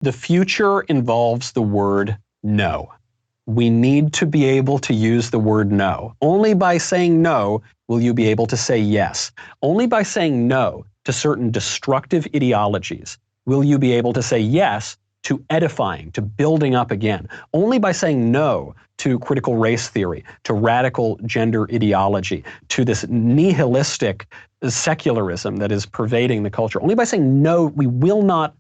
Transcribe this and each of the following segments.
The future involves the word no. We need to be able to use the word no. Only by saying no will you be able to say yes. Only by saying no to certain destructive ideologies will you be able to say yes to edifying, to building up again. Only by saying no to critical race theory, to radical gender ideology, to this nihilistic secularism that is pervading the culture. Only by saying no, we will not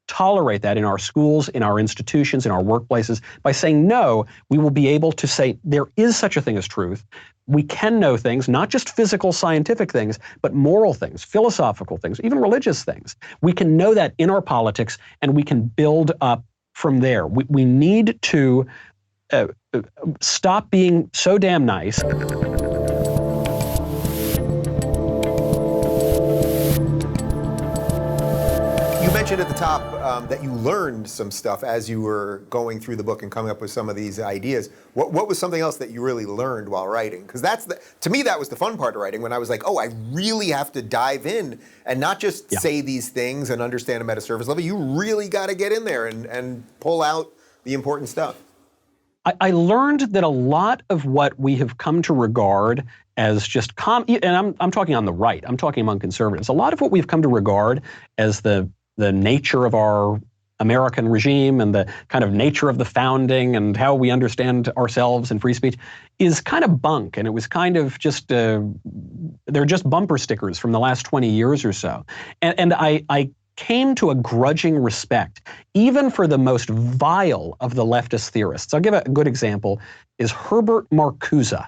tolerate that in our schools, in our institutions, in our workplaces. By saying no, we will be able to say there is such a thing as truth. We can know things, not just physical, scientific things, but moral things, philosophical things, even religious things. We can know that in our politics, and we can build up from there. We need to stop being so damn nice. You mentioned at the top that you learned some stuff as you were going through the book and coming up with some of these ideas. What was something else that you really learned while writing? Because to me, that was the fun part of writing, when I was like, oh, I really have to dive in and not just say these things and understand them at a surface level. You really got to get in there and pull out the important stuff. I learned that a lot of what we have come to regard as just and I'm talking on the right, I'm talking among conservatives, a lot of what we've come to regard as the nature of our American regime and the kind of nature of the founding and how we understand ourselves and free speech is kind of bunk. And it was kind of just, they're just bumper stickers from the last 20 years or so. And I came to a grudging respect, even for the most vile of the leftist theorists. I'll give a good example, is Herbert Marcuse.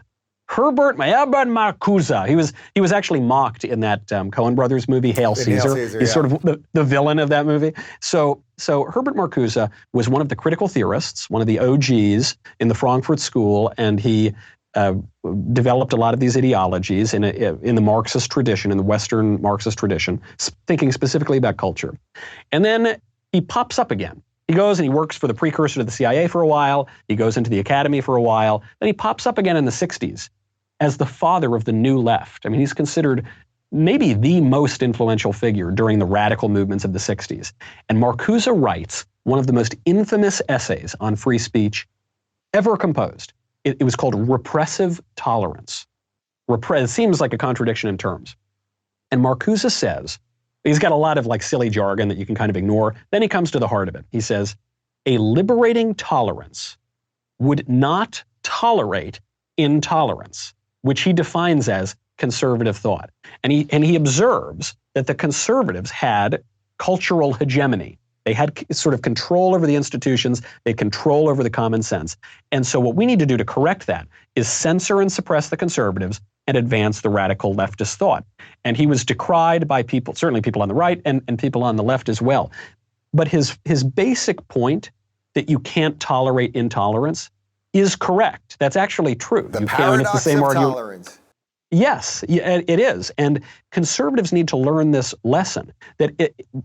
Herbert Marcuse. He was actually mocked in that Coen Brothers movie, Hail Caesar. He's sort of the villain of that movie. So Herbert Marcuse was one of the critical theorists, one of the OGs in the Frankfurt School, and he developed a lot of these ideologies in the Marxist tradition, in the Western Marxist tradition, thinking specifically about culture. And then he pops up again. He goes and he works for the precursor to the CIA for a while. He goes into the academy for a while. Then he pops up again in the 60s as the father of the New Left. I mean, he's considered maybe the most influential figure during the radical movements of the 60s. And Marcuse writes one of the most infamous essays on free speech ever composed. It was called Repressive Tolerance. It seems like a contradiction in terms. And Marcuse says, he's got a lot of like silly jargon that you can kind of ignore. Then he comes to the heart of it. He says, a liberating tolerance would not tolerate intolerance, which he defines as conservative thought. And he observes that the conservatives had cultural hegemony. They had sort of control over the institutions, they had control over the common sense. And so what we need to do to correct that is censor and suppress the conservatives and advance the radical leftist thought. And he was decried by people, certainly people on the right and people on the left as well. But his basic point that you can't tolerate intolerance is correct. That's actually true. The paradox of tolerance. Yes, it is. And conservatives need to learn this lesson.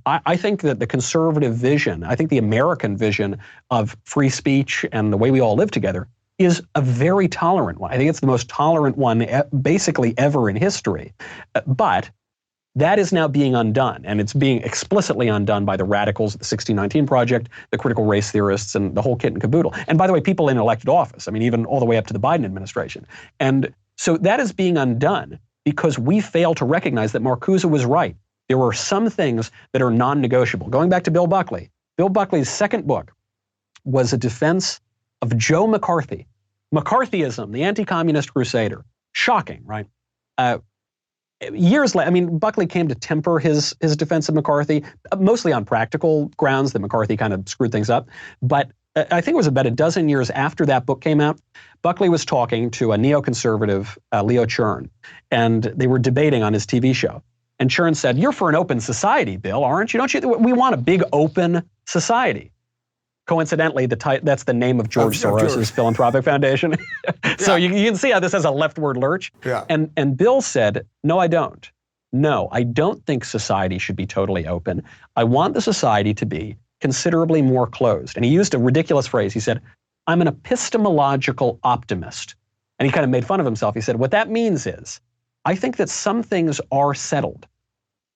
I think that the conservative vision, I think the American vision of free speech and the way we all live together is a very tolerant one. I think it's the most tolerant one basically ever in history. But that is now being undone, and it's being explicitly undone by the radicals of the 1619 Project, the critical race theorists, and the whole kit and caboodle. And by the way, people in elected office, I mean, even all the way up to the Biden administration. And so that is being undone because we fail to recognize that Marcuse was right. There are some things that are non-negotiable. Going back to Bill Buckley, Bill Buckley's second book was a defense of Joe McCarthy. McCarthyism, the anti-communist crusader. Shocking, right? Years later, I mean, Buckley came to temper his defense of McCarthy, mostly on practical grounds that McCarthy kind of screwed things up. But I think it was about a dozen years after that book came out, Buckley was talking to a neoconservative, Leo Chern, and they were debating on his TV show. And Chern said, "You're for an open society, Bill, aren't you? Don't you? We want a big open society." Coincidentally, that's the name of George Soros' philanthropic foundation. So you can see how this has a leftward lurch. Yeah. And Bill said, "No, I don't. No, I don't think society should be totally open. I want the society to be considerably more closed." And he used a ridiculous phrase. He said, "I'm an epistemological optimist." And he kind of made fun of himself. He said, what that means is, I think that some things are settled.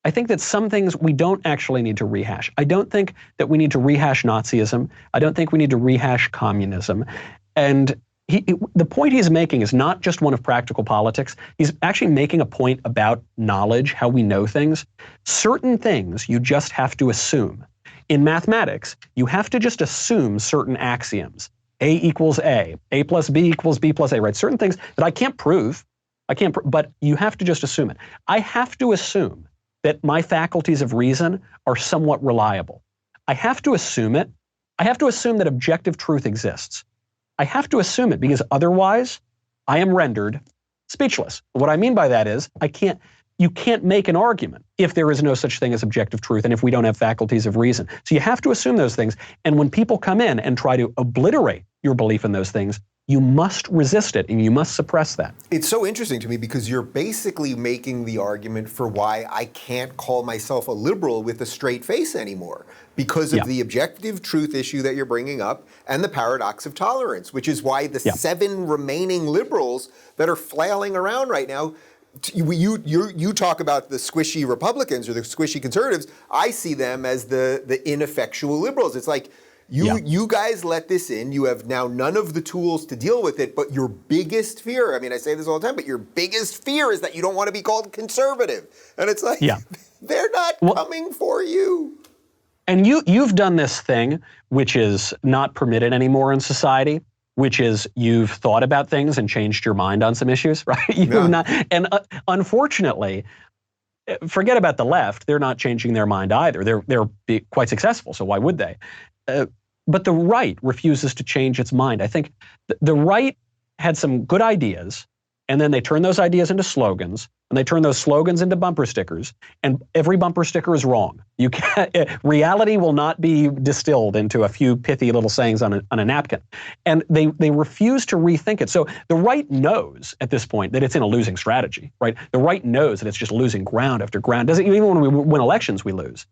I think that some things we don't actually need to rehash. I don't think that we need to rehash Nazism. I don't think we need to rehash communism. And the point he's making is not just one of practical politics. He's actually making a point about knowledge, how we know things. Certain things you just have to assume. In mathematics, you have to just assume certain axioms. A equals A plus B equals B plus A, right? Certain things that I can't prove, but you have to just assume it. I have to assume that my faculties of reason are somewhat reliable. I have to assume it. I have to assume that objective truth exists. I have to assume it because otherwise I am rendered speechless. What I mean by that is you can't make an argument if there is no such thing as objective truth and if we don't have faculties of reason. So you have to assume those things. And when people come in and try to obliterate your belief in those things, you must resist it and you must suppress that. It's so interesting to me because you're basically making the argument for why I can't call myself a liberal with a straight face anymore because of the objective truth issue that you're bringing up and the paradox of tolerance, which is why the 7 remaining liberals that are flailing around right now, you talk about the squishy Republicans or the squishy conservatives. I see them as the ineffectual liberals. It's like, you guys let this in. You have now none of the tools to deal with it, but your biggest fear, I mean, I say this all the time, but your biggest fear is that you don't want to be called conservative. And it's like, they're not coming for you. And you've done this thing, which is not permitted anymore in society, which is you've thought about things and changed your mind on some issues, right? Unfortunately, forget about the left. They're not changing their mind either. They're quite successful, so why would they? But the right refuses to change its mind. I think the right had some good ideas, and then they turned those ideas into slogans, and they turned those slogans into bumper stickers, and every bumper sticker is wrong. You can't, reality will not be distilled into a few pithy little sayings on a napkin. And they refuse to rethink it. So the right knows at this point that it's in a losing strategy, right? The right knows that it's just losing ground after ground. Even when we win elections, we lose.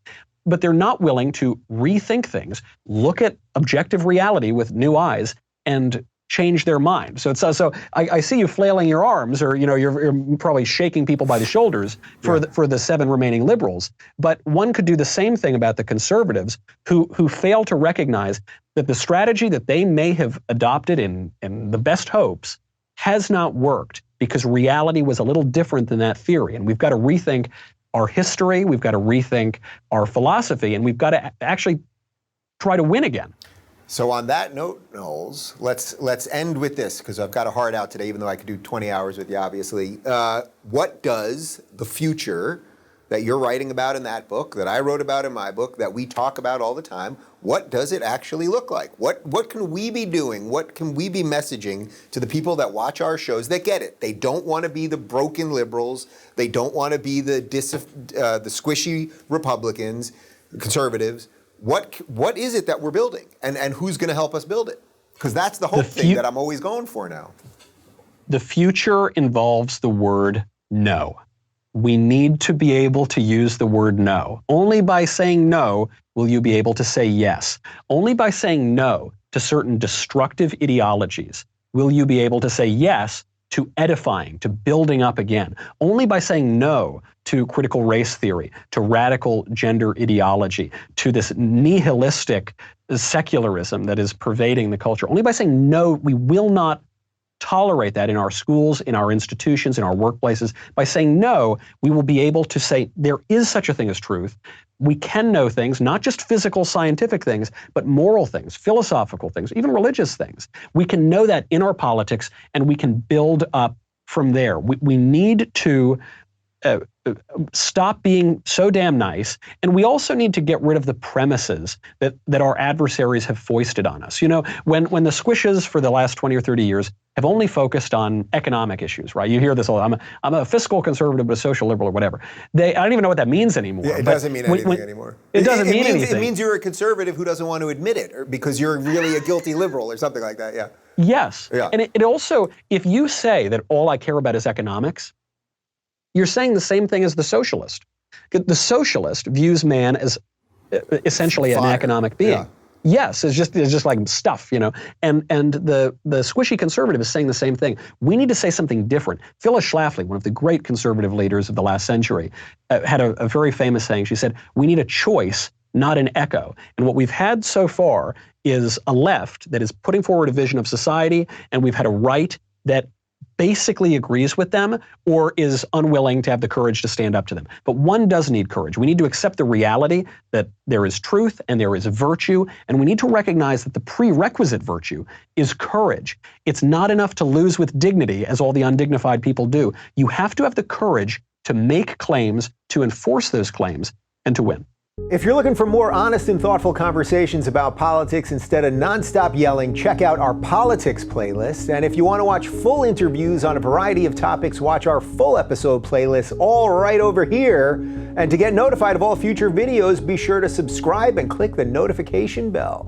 But they're not willing to rethink things, look at objective reality with new eyes, and change their mind. So I see you flailing your arms, or you're probably shaking people by the shoulders for the 7 remaining liberals. But one could do the same thing about the conservatives who fail to recognize that the strategy that they may have adopted in the best hopes has not worked because reality was a little different than that theory, and we've got to rethink our history, we've got to rethink our philosophy, and we've got to actually try to win again. So on that note, Knowles, let's end with this, because I've got a hard out today, even though I could do 20 hours with you, obviously. What does the future that you're writing about in that book, that I wrote about in my book, that we talk about all the time, what does it actually look like? What can we be doing? What can we be messaging to the people that watch our shows that get it? They don't want to be the broken liberals. They don't want to be the squishy Republicans, conservatives. What is it that we're building? And who's going to help us build it? Because that's the hope thing that I'm always going for now. The future involves the word no. We need to be able to use the word no. Only by saying no will you be able to say yes. Only by saying no to certain destructive ideologies will you be able to say yes to edifying, to building up again. Only by saying no to critical race theory, to radical gender ideology, to this nihilistic secularism that is pervading the culture. Only by saying no, we will not tolerate that in our schools, in our institutions, in our workplaces. By saying no, we will be able to say there is such a thing as truth. We can know things, not just physical, scientific things, but moral things, philosophical things, even religious things. We can know that in our politics, and we can build up from there. We need to stop being so damn nice, and we also need to get rid of the premises that our adversaries have foisted on us. When the squishes for the last 20 or 30 years have only focused on economic issues, right? You hear this all. I'm a fiscal conservative, but a social liberal, or whatever. I don't even know what that means anymore. Yeah, it doesn't mean anything anymore. It doesn't mean anything. It means you're a conservative who doesn't want to admit it, or because you're really a guilty liberal, or something like that. Yeah. Yes. Yeah. And it also, if you say that all I care about is economics, you're saying the same thing as the socialist. The socialist views man as essentially an economic being. Yes, it's just like stuff, you know. And the squishy conservative is saying the same thing. We need to say something different. Phyllis Schlafly, one of the great conservative leaders of the last century, had a very famous saying. She said, "We need a choice, not an echo." And what we've had so far is a left that is putting forward a vision of society, and we've had a right that basically agrees with them or is unwilling to have the courage to stand up to them. But one does need courage. We need to accept the reality that there is truth and there is virtue, and we need to recognize that the prerequisite virtue is courage. It's not enough to lose with dignity, as all the undignified people do. You have to have the courage to make claims, to enforce those claims, and to win. If you're looking for more honest and thoughtful conversations about politics instead of nonstop yelling, check out our politics playlist. And if you want to watch full interviews on a variety of topics, watch our full episode playlist all right over here. And to get notified of all future videos, be sure to subscribe and click the notification bell.